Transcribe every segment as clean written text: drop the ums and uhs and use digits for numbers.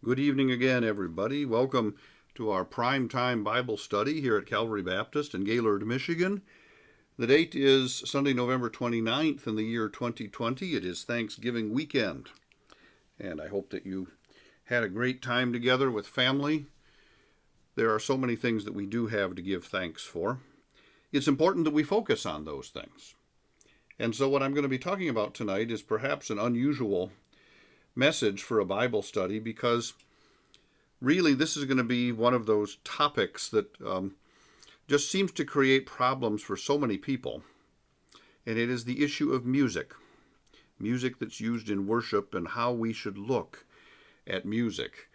Good evening again, everybody. Welcome to our prime time Bible study here at Calvary Baptist in Gaylord, Michigan. The date is Sunday, November 29th in the year 2020. It is Thanksgiving weekend, and I hope that you had a great time together with family. There are so many things that we do have to give thanks for. It's important that we focus on those things. And so what I'm going to be talking about tonight is perhaps an unusual message for a Bible study, because really this is going to be one of those topics that just seems to create problems for so many people, and it is the issue of music that's used in worship and how we should look at music.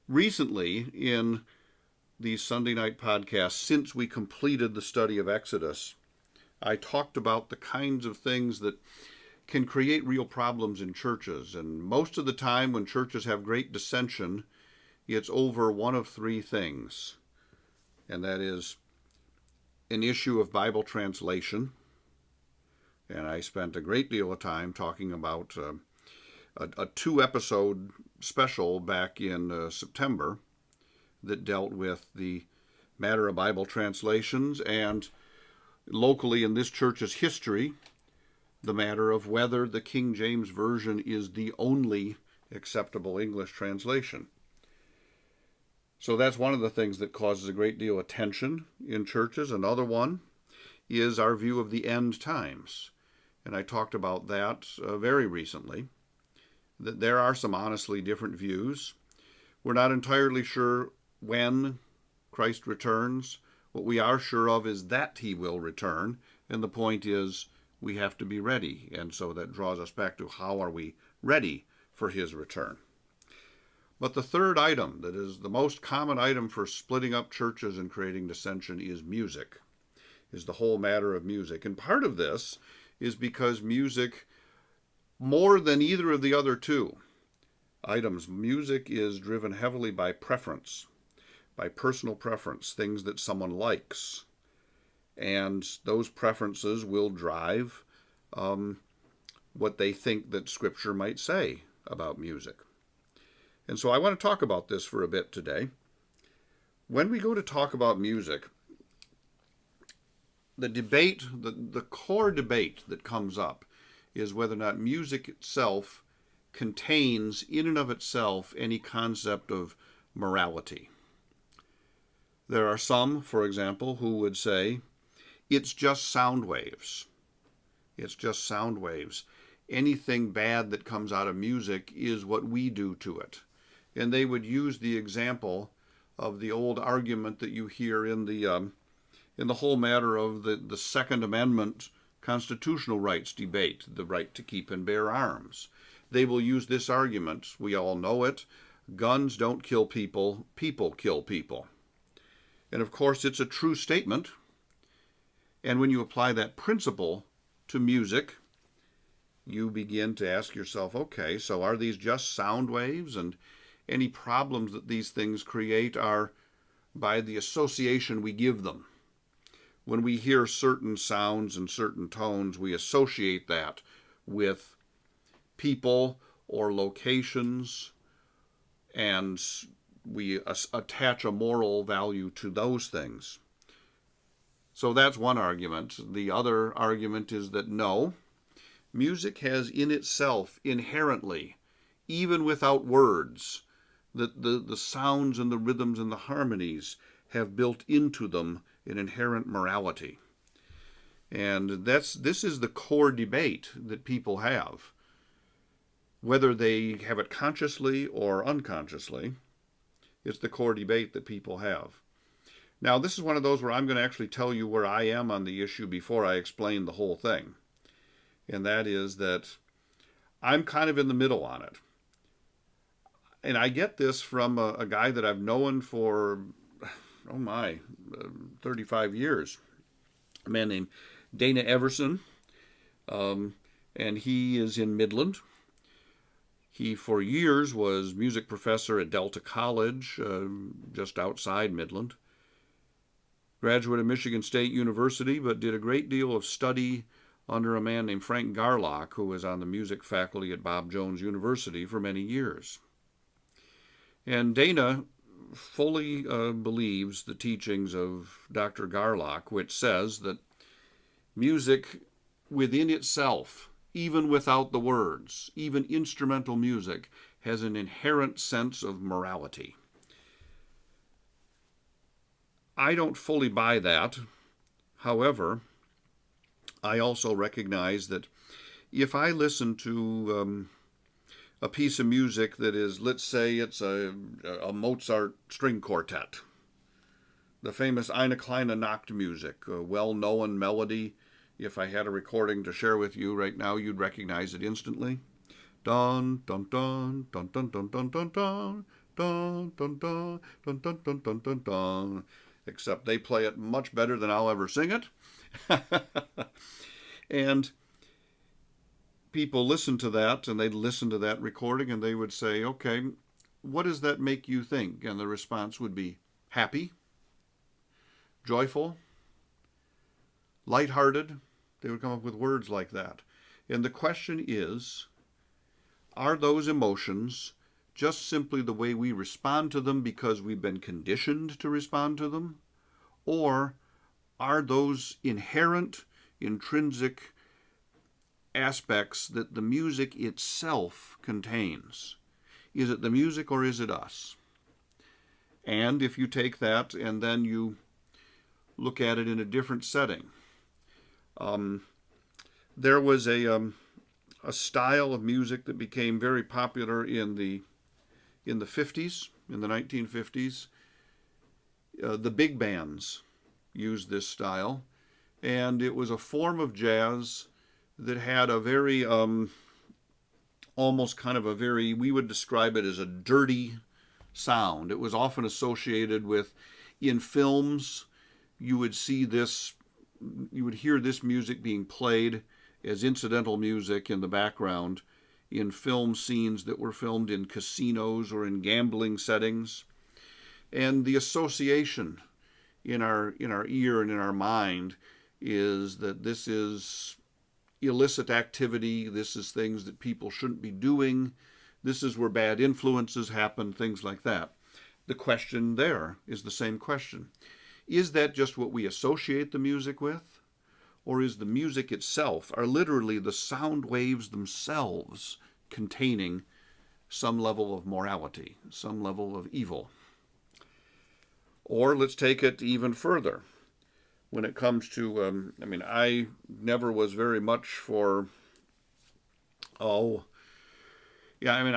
Recently, in these Sunday night podcasts, since we completed the study of Exodus, I talked about the kinds of things that can create real problems in churches. And most of the time when churches have great dissension, it's over one of three things. And that is an issue of Bible translation. And I spent a great deal of time talking about a two-episode special back in September that dealt with the matter of Bible translations and locally in this church's history, the matter of whether the King James Version is the only acceptable English translation. So that's one of the things that causes a great deal of tension in churches. Another one is our view of the end times. And I talked about that very recently, that there are some honestly different views. We're not entirely sure when Christ returns. What we are sure of is that he will return. And the point is, we have to be ready. And so that draws us back to how are we ready for his return. But the third item, that is the most common item for splitting up churches and creating dissension, is music, is the whole matter of music. And part of this is because music, more than either of the other two items, music is driven heavily by preference, by personal preference, things that someone likes. And those preferences will drive what they think that Scripture might say about music. And so I want to talk about this for a bit today. When we go to talk about music, the debate, the core debate that comes up is whether or not music itself contains in and of itself any concept of morality. There are some, for example, who would say, it's just sound waves. It's just sound waves. Anything bad that comes out of music is what we do to it. And they would use the example of the old argument that you hear in the whole matter of the Second Amendment constitutional rights debate, the right to keep and bear arms. They will use this argument. We all know it. Guns don't kill people, people kill people. And of course, it's a true statement. And when you apply that principle to music, you begin to ask yourself, okay, so are these just sound waves? And any problems that these things create are by the association we give them. When we hear certain sounds and certain tones, we associate that with people or locations, and we attach a moral value to those things. So that's one argument. The other argument is that no, music has in itself inherently, even without words, that the sounds and the rhythms and the harmonies have built into them an inherent morality. And this is the core debate that people have. Whether they have it consciously or unconsciously, it's the core debate that people have. Now, this is one of those where I'm going to actually tell you where I am on the issue before I explain the whole thing. And that is that I'm kind of in the middle on it. And I get this from a guy that I've known for, 35 years. A man named Dana Everson. And he is in Midland. He, for years, was music professor at Delta College, just outside Midland. Graduate of Michigan State University, but did a great deal of study under a man named Frank Garlock, who was on the music faculty at Bob Jones University for many years. And Dana fully believes the teachings of Dr. Garlock, which says that music within itself, even without the words, even instrumental music, has an inherent sense of morality. I don't fully buy that. However, I also recognize that if I listen to a piece of music that is, let's say it's a Mozart string quartet, the famous Eine kleine Nachtmusik, a well-known melody. If I had a recording to share with you right now, you'd recognize it instantly. Dun dun dun dun dun dun dun dun dun dun dun dun dun dun dun dun dun dun. Except they play it much better than I'll ever sing it. And people listen to that, and they'd listen to that recording, and they would say, okay, what does that make you think? And the response would be happy, joyful, lighthearted. They would come up with words like that. And the question is, are those emotions just simply the way we respond to them because we've been conditioned to respond to them? Or are those inherent, intrinsic aspects that the music itself contains? Is it the music or is it us? And if you take that and then you look at it in a different setting, there was a style of music that became very popular in the 50s, in the 1950s. The big bands used this style, and it was a form of jazz that had a very, almost kind of a very, we would describe it as a dirty sound. It was often associated with, in films, you would see this, you would hear this music being played as incidental music in the background in film scenes that were filmed in casinos or in gambling settings. And the association in our ear and in our mind is that this is illicit activity, this is things that people shouldn't be doing, this is where bad influences happen, things like that. The question there is the same question. Is that just what we associate the music with? Or is the music itself, are literally the sound waves themselves containing some level of morality, some level of evil? Or let's take it even further. When it comes to, I never was very much for, I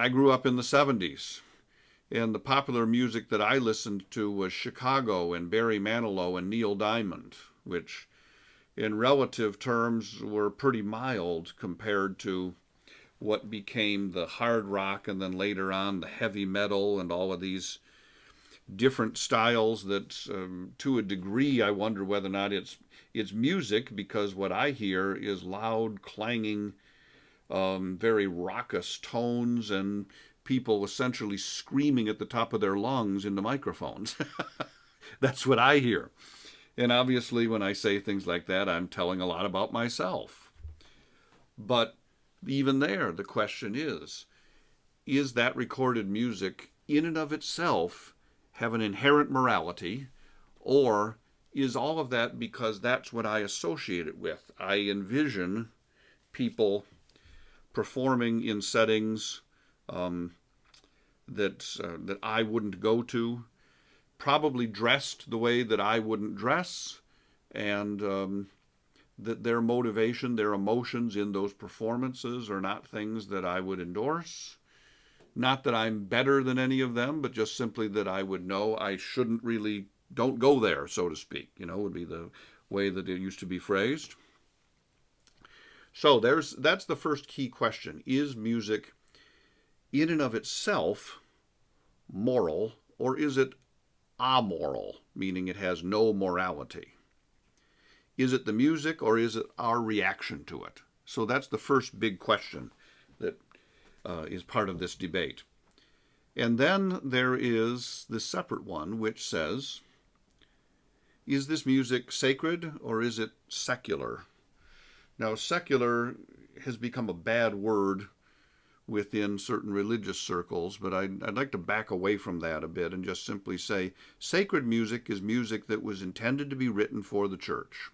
grew up in the 70s. And the popular music that I listened to was Chicago and Barry Manilow and Neil Diamond, which in relative terms were pretty mild compared to what became the hard rock and then later on the heavy metal and all of these different styles that to a degree I wonder whether or not it's music, because what I hear is loud, clanging, very raucous tones and people essentially screaming at the top of their lungs into microphones. That's what I hear. And obviously when I say things like that, I'm telling a lot about myself. But even there, the question is that recorded music in and of itself have an inherent morality, or is all of that because that's what I associate it with? I envision people performing in settings that I wouldn't go to, probably dressed the way that I wouldn't dress, and that their motivation, their emotions in those performances are not things that I would endorse. Not that I'm better than any of them, but just simply that I would know I shouldn't really, don't go there, so to speak, would be the way that it used to be phrased. So that's the first key question. Is music in and of itself moral, or is it amoral, meaning it has no morality? Is it the music, or is it our reaction to it? So that's the first big question that is part of this debate. And then there is the separate one, which says, is this music sacred or is it secular? Now, secular has become a bad word within certain religious circles, but I'd like to back away from that a bit and just simply say sacred music is music that was intended to be written for the church.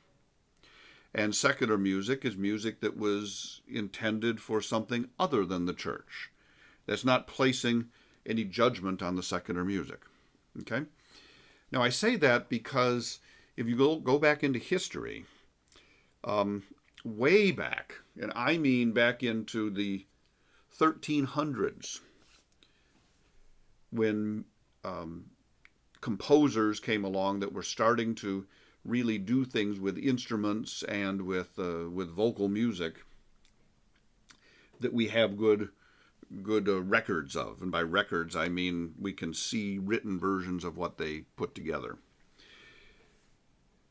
And secular music is music that was intended for something other than the church. That's not placing any judgment on the secular music. Okay? Now I say that because if you go back into history, way back, and I mean back into the 1300s, when composers came along that were starting to really do things with instruments and with vocal music that we have good records of. And by records, I mean we can see written versions of what they put together.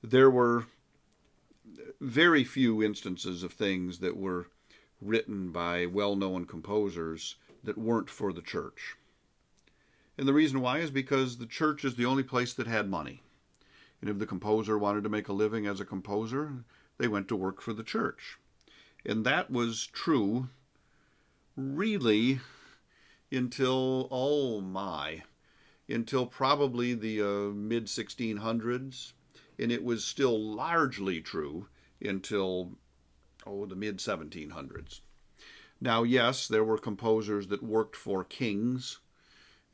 There were very few instances of things that were written by well-known composers that weren't for the church. And the reason why is because the church is the only place that had money. And if the composer wanted to make a living as a composer, they went to work for the church. And that was true really until probably the mid-1600s. And it was still largely true until the mid-1700s. Now, yes, there were composers that worked for kings,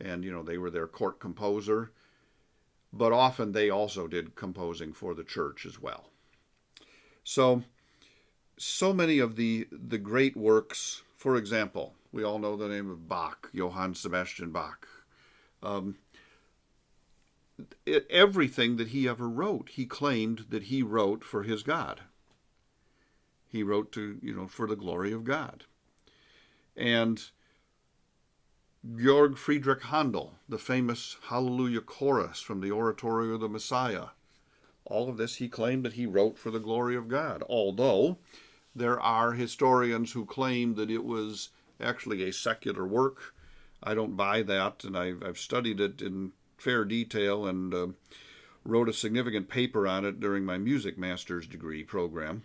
and they were their court composer, but often they also did composing for the church as well. So many of the great works, for example, we all know the name of Bach, Johann Sebastian Bach. Everything that he ever wrote, he claimed that he wrote for his God. He wrote for the glory of God. And Georg Friedrich Handel, the famous Hallelujah chorus from the Oratorio of the Messiah, all of this he claimed that he wrote for the glory of God, although there are historians who claim that it was actually a secular work. I don't buy that, and I've studied it in fair detail and wrote a significant paper on it during my music master's degree program.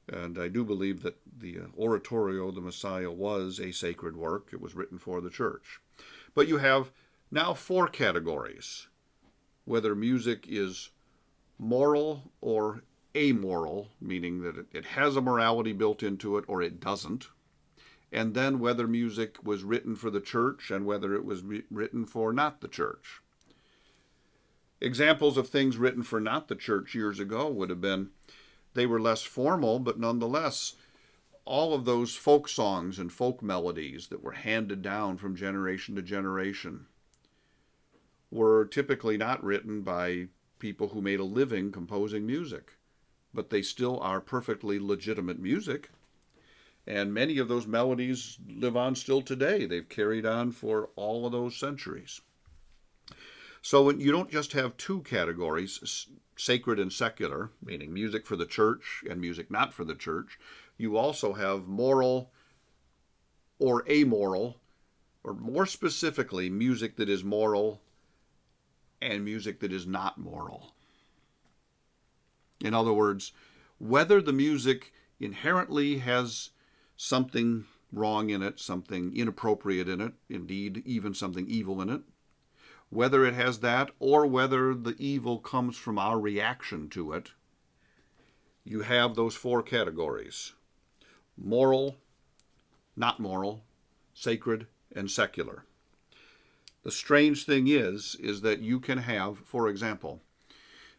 And I do believe that the Oratorio of the Messiah was a sacred work. It was written for the church. But you have now 4 categories, whether music is moral or amoral, meaning that it has a morality built into it or it doesn't, and then whether music was written for the church and whether it was written for not the church. Examples of things written for not the church years ago would have been, they were less formal, but nonetheless, all of those folk songs and folk melodies that were handed down from generation to generation were typically not written by people who made a living composing music, but they still are perfectly legitimate music. And many of those melodies live on still today. They've carried on for all of those centuries. So you don't just have 2 categories, sacred and secular, meaning music for the church and music not for the church. You also have moral or amoral, or more specifically, music that is moral and music that is not moral. In other words, whether the music inherently has something wrong in it, something inappropriate in it, indeed even something evil in it, whether it has that or whether the evil comes from our reaction to it, you have those 4 categories: moral, not moral, sacred, and secular. The strange thing is that you can have, for example,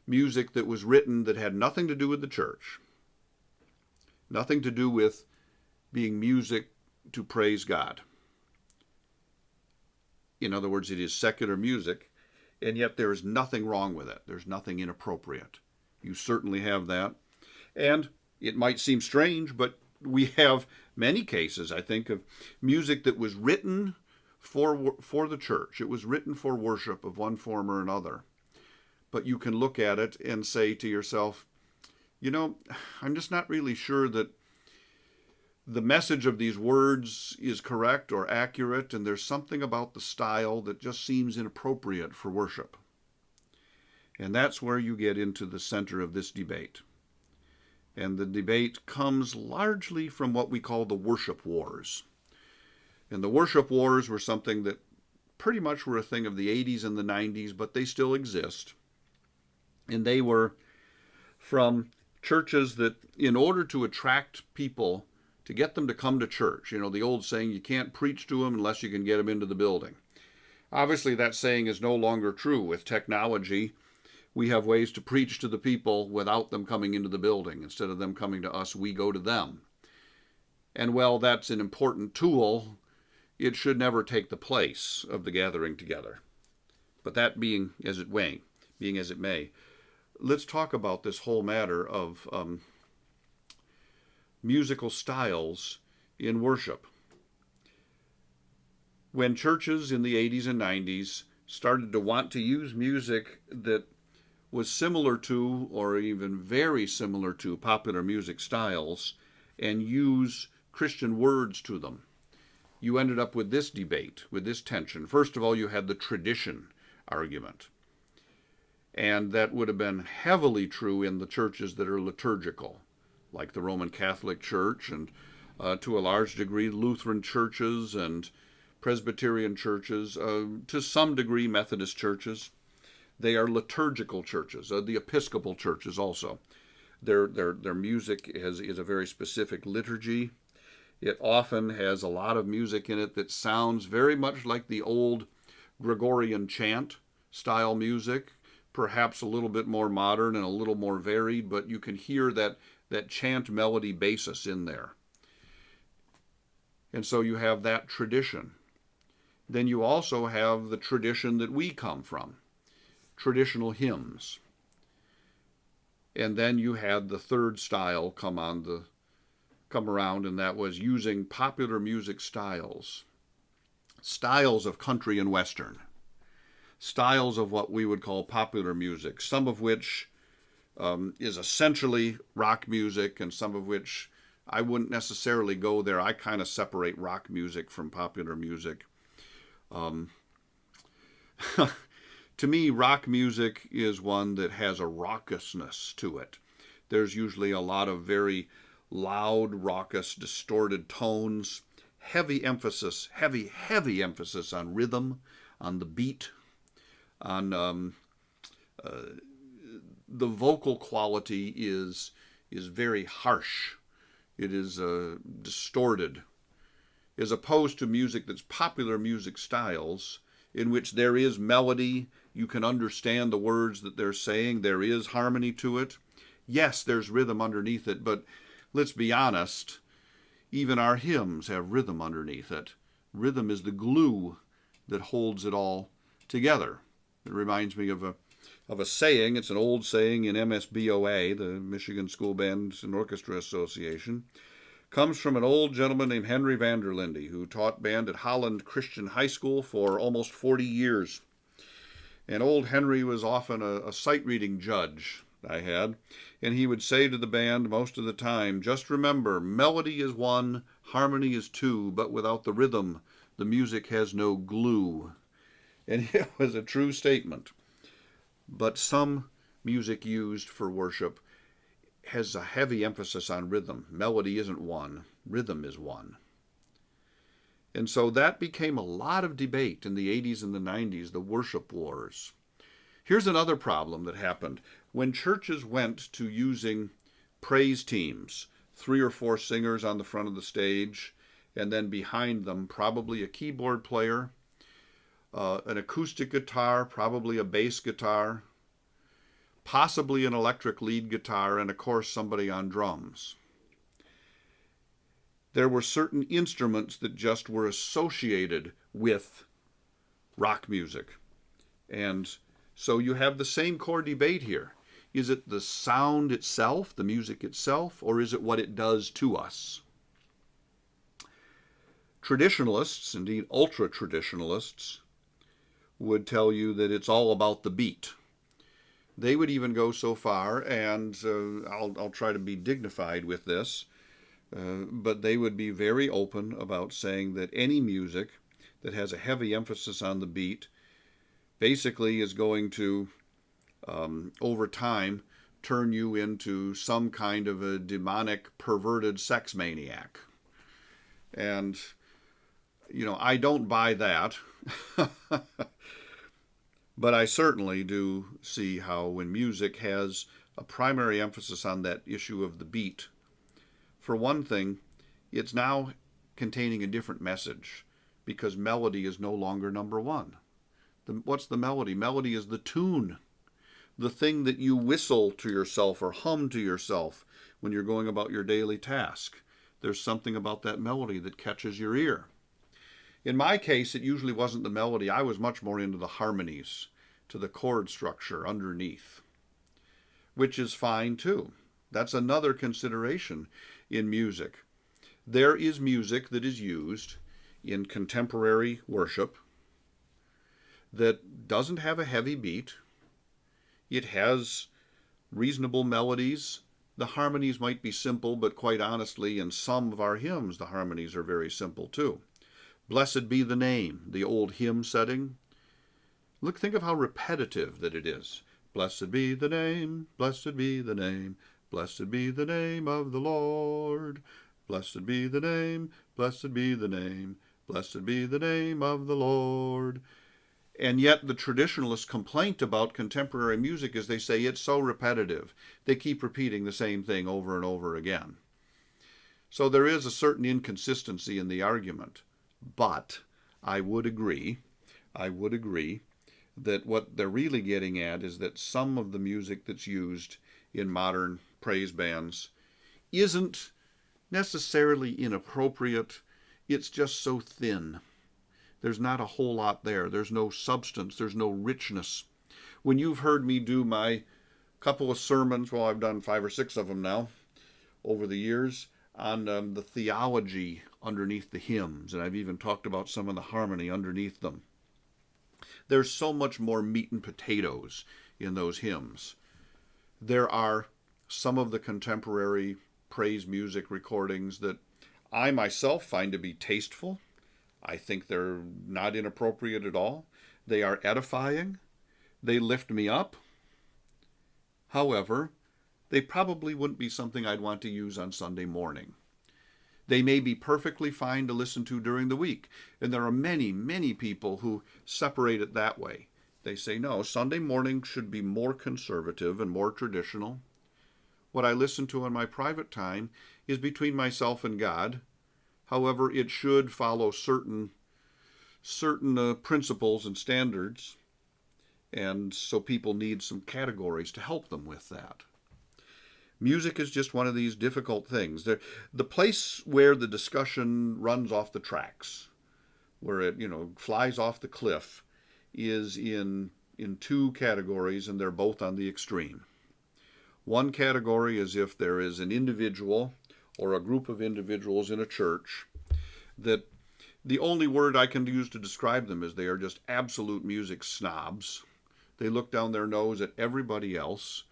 music that was written that had nothing to do with the church, nothing to do with being music to praise God. In other words, it is secular music, and yet there is nothing wrong with it. There's nothing inappropriate. You certainly have that. And it might seem strange, but we have many cases, I think, of music that was written for the church. It was written for worship of one form or another. But you can look at it and say to yourself, I'm just not really sure that the message of these words is correct or accurate, and there's something about the style that just seems inappropriate for worship. And that's where you get into the center of this debate. And the debate comes largely from what we call the worship wars. And the worship wars were something that pretty much were a thing of the 80s and the 90s, but they still exist. And they were from churches that, in order to attract people, to get them to come to church, the old saying, you can't preach to them unless you can get them into the building. Obviously, that saying is no longer true. With technology, we have ways to preach to the people without them coming into the building. Instead of them coming to us, we go to them. And while that's an important tool, it should never take the place of the gathering together. But that being as it may, let's talk about this whole matter of musical styles in worship. When churches in the 80s and 90s started to want to use music that was similar to, or even very similar to, popular music styles, and use Christian words to them, you ended up with this debate, with this tension. First of all, you had the tradition argument. And that would have been heavily true in the churches that are liturgical, like the Roman Catholic Church, and to a large degree Lutheran churches and Presbyterian churches, to some degree Methodist churches. They are liturgical churches, the Episcopal churches also. Their music is a very specific liturgy. It often has a lot of music in it that sounds very much like the old Gregorian chant style music, perhaps a little bit more modern and a little more varied, but you can hear that chant melody basis in there. And so you have that tradition. Then you also have the tradition that we come from, traditional hymns. And then you had the third style come around, and that was using popular music styles of country and western, styles of what we would call popular music, some of which is essentially rock music, and some of which I wouldn't necessarily go there. I kind of separate rock music from popular music. To me, rock music is one that has a raucousness to it. There's usually a lot of very loud, raucous, distorted tones, heavy emphasis on rhythm, on the beat, on the vocal quality is very harsh. It is distorted, as opposed to music that's popular music styles, in which there is melody, you can understand the words that they're saying, there is harmony to it. Yes, there's rhythm underneath it, but let's be honest, even our hymns have rhythm underneath it. Rhythm is the glue that holds it all together. It reminds me of a saying. It's an old saying in MSBOA, the Michigan School Bands and Orchestra Association. Comes from an old gentleman named Henry Vanderlinde, who taught band at Holland Christian High School for almost 40 years. And old Henry was often a sight-reading judge I had, and he would say to the band most of the time, just remember, melody is one, harmony is two, but without the rhythm, the music has no glue. And it was a true statement. But some music used for worship has a heavy emphasis on rhythm. Melody isn't one, rhythm is one. And so that became a lot of debate in the 80s and the 90s, the worship wars. Here's another problem that happened. When churches went to using praise teams, 3 or 4 singers on the front of the stage, and then behind them probably a keyboard player, an acoustic guitar, probably a bass guitar, possibly an electric lead guitar, and of course somebody on drums. There were certain instruments that just were associated with rock music. And so you have the same core debate here. Is it the sound itself, the music itself, or is it what it does to us? Traditionalists, indeed ultra-traditionalists, would tell you that it's all about the beat. They would even go so far, and I'll try to be dignified with this, but they would be very open about saying that any music that has a heavy emphasis on the beat basically is going to, over time, turn you into some kind of a demonic, perverted sex maniac. And, I don't buy that. But I certainly do see how when music has a primary emphasis on that issue of the beat, for one thing, it's now containing a different message because melody is no longer number one. What's the melody? Melody is the tune, the thing that you whistle to yourself or hum to yourself when you're going about your daily task. There's something about that melody that catches your ear. In my case, it usually wasn't the melody. I was much more into the harmonies, to the chord structure underneath, which is fine too. That's another consideration in music. There is music that is used in contemporary worship that doesn't have a heavy beat. It has reasonable melodies. The harmonies might be simple, but quite honestly, in some of our hymns, the harmonies are very simple too. Blessed be the name, the old hymn setting. Think of how repetitive that it is. Blessed be the name, blessed be the name, blessed be the name of the Lord. Blessed be the name, blessed be the name, blessed be the name of the Lord. And yet the traditionalist complaint about contemporary music is they say it's so repetitive. They keep repeating the same thing over and over again. So there is a certain inconsistency in the argument. But I would agree that what they're really getting at is that some of the music that's used in modern praise bands isn't necessarily inappropriate. It's just so thin. There's not a whole lot there. There's no substance. There's no richness. When you've heard me do my couple of sermons, well, I've done 5 or 6 of them now over the years, on the theology underneath the hymns, and I've even talked about some of the harmony underneath them. There's so much more meat and potatoes in those hymns. There are some of the contemporary praise music recordings that I myself find to be tasteful. I think they're not inappropriate at all. They are edifying. They lift me up. However, they probably wouldn't be something I'd want to use on Sunday morning. They may be perfectly fine to listen to during the week. And there are many, many people who separate it that way. They say, no, Sunday morning should be more conservative and more traditional. What I listen to in my private time is between myself and God. However, it should follow certain principles and standards. And so people need some categories to help them with that. Music is just one of these difficult things. The place where the discussion runs off the tracks, where it flies off the cliff, is in 2 categories, and they're both on the extreme. One category is if there is an individual or a group of individuals in a church that the only word I can use to describe them is they are just absolute music snobs. They look down their nose at everybody else.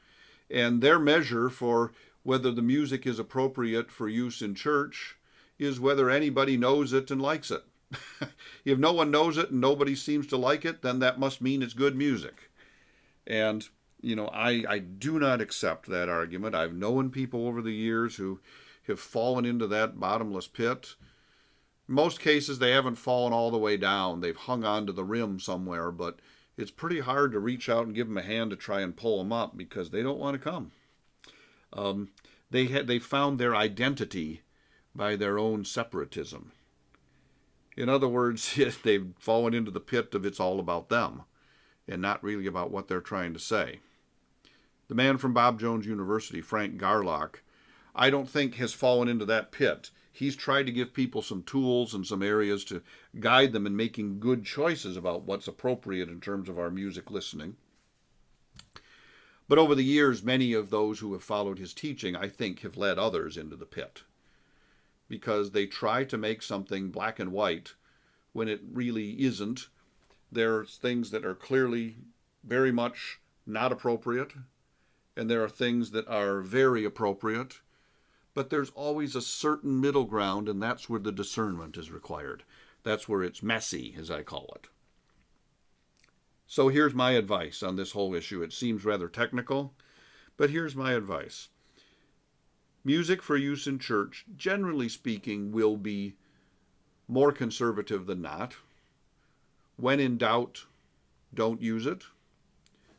And their measure for whether the music is appropriate for use in church is whether anybody knows it and likes it. If no one knows it and nobody seems to like it, then that must mean it's good music. And, I do not accept that argument. I've known people over the years who have fallen into that bottomless pit. In most cases, they haven't fallen all the way down. They've hung on to the rim somewhere, but it's pretty hard to reach out and give them a hand to try and pull them up because they don't want to come. They found their identity by their own separatism. In other words, they've fallen into the pit of it's all about them and not really about what they're trying to say. The man from Bob Jones University, Frank Garlock, I don't think has fallen into that pit. He's tried to give people some tools and some areas to guide them in making good choices about what's appropriate in terms of our music listening. But over the years, many of those who have followed his teaching, I think, have led others into the pit because they try to make something black and white when it really isn't. There's things that are clearly very much not appropriate, and there are things that are very appropriate. But there's always a certain middle ground, and that's where the discernment is required. That's where it's messy, as I call it. So here's my advice on this whole issue. It seems rather technical, But here's my advice. Music for use in church, generally speaking, will be more conservative than not. When in doubt, don't use it.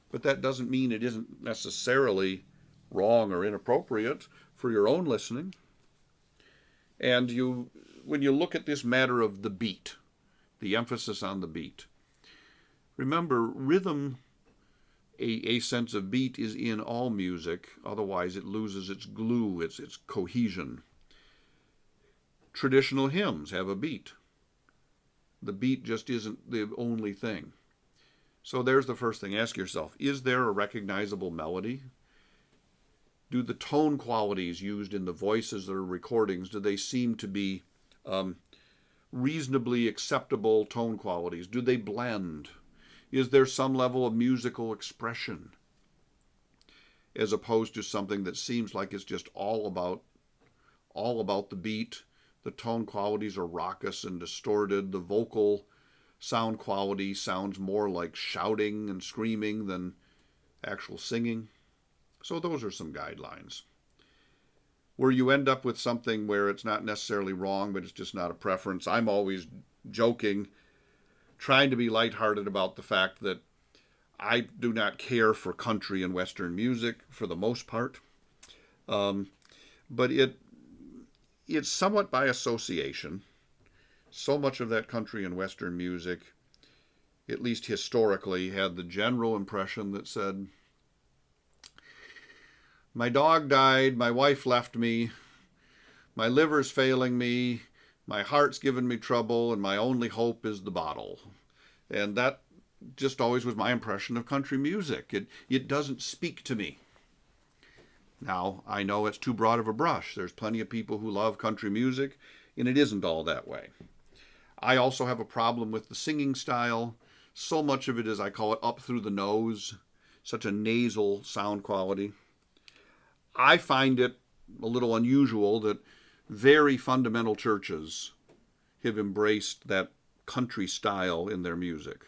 But that doesn't mean it isn't necessarily wrong or inappropriate for your own listening. And when you look at this matter of the beat, the emphasis on the beat, remember, rhythm, a sense of beat, is in all music. Otherwise, it loses its glue, its cohesion. Traditional hymns have a beat. The beat just isn't the only thing. So there's the first thing. Ask yourself, is there a recognizable melody? Do the tone qualities used in the voices or recordings, do they seem to be reasonably acceptable tone qualities? Do they blend? Is there some level of musical expression as opposed to something that seems like it's just all about the beat? The tone qualities are raucous and distorted. The vocal sound quality sounds more like shouting and screaming than actual singing. So those are some guidelines. Where you end up with something where it's not necessarily wrong, but it's just not a preference. I'm always joking, trying to be lighthearted about the fact that I do not care for country and Western music for the most part. But it's somewhat by association. So much of that country and Western music, at least historically, had the general impression that said, my dog died, my wife left me, my liver's failing me, my heart's given me trouble, and my only hope is the bottle. And that just always was my impression of country music. It doesn't speak to me. Now, I know it's too broad of a brush. There's plenty of people who love country music, and it isn't all that way. I also have a problem with the singing style. So much of it is, I call it, up through the nose, such a nasal sound quality. I find it a little unusual that very fundamental churches have embraced that country style in their music.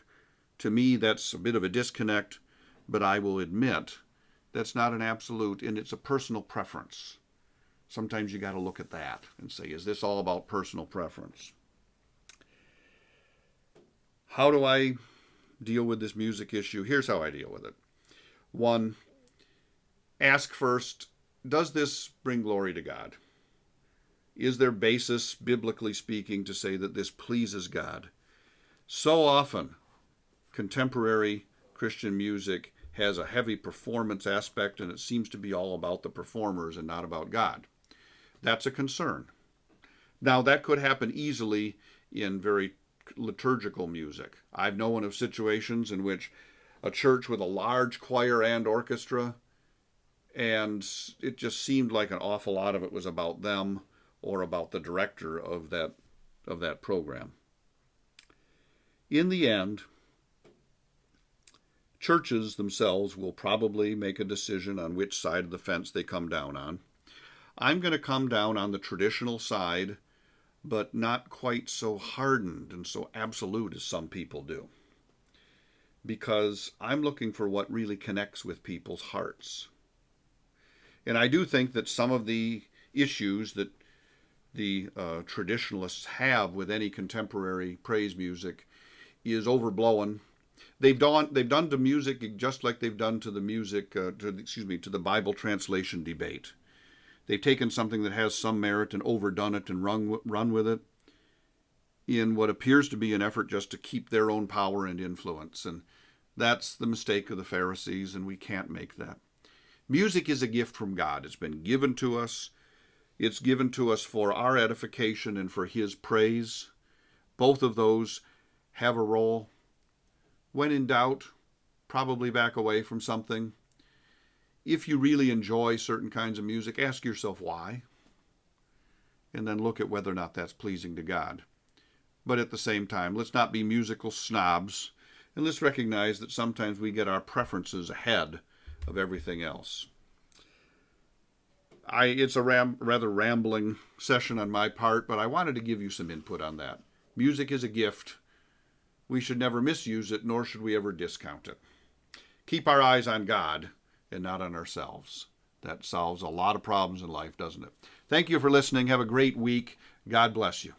To me, that's a bit of a disconnect, but I will admit that's not an absolute, and it's a personal preference. Sometimes you got to look at that and say, is this all about personal preference? How do I deal with this music issue? Here's how I deal with it. 1, ask first, does this bring glory to God? Is there basis, biblically speaking, to say that this pleases God? So often, contemporary Christian music has a heavy performance aspect, and it seems to be all about the performers and not about God. That's a concern. Now, that could happen easily in very liturgical music. I've known of situations in which a church with a large choir and orchestra, and it just seemed like an awful lot of it was about them or about the director of that program. In the end, churches themselves will probably make a decision on which side of the fence they come down on. I'm going to come down on the traditional side, but not quite so hardened and so absolute as some people do, because I'm looking for what really connects with people's hearts. And I do think that some of the issues that the traditionalists have with any contemporary praise music is overblown. They've done to music just like they've done to the music, to the Bible translation debate. They've taken something that has some merit and overdone it and run with it in what appears to be an effort just to keep their own power and influence. And that's the mistake of the Pharisees, and we can't make that. Music is a gift from God. It's been given to us. It's given to us for our edification and for His praise. Both of those have a role. When in doubt, probably back away from something. If you really enjoy certain kinds of music, ask yourself why, and then look at whether or not that's pleasing to God. But at the same time, let's not be musical snobs, and let's recognize that sometimes we get our preferences ahead of everything else. It's a rather rambling session on my part, but I wanted to give you some input on that. Music is a gift. We should never misuse it, nor should we ever discount it. Keep our eyes on God and not on ourselves. That solves a lot of problems in life, doesn't it? Thank you for listening. Have a great week. God bless you.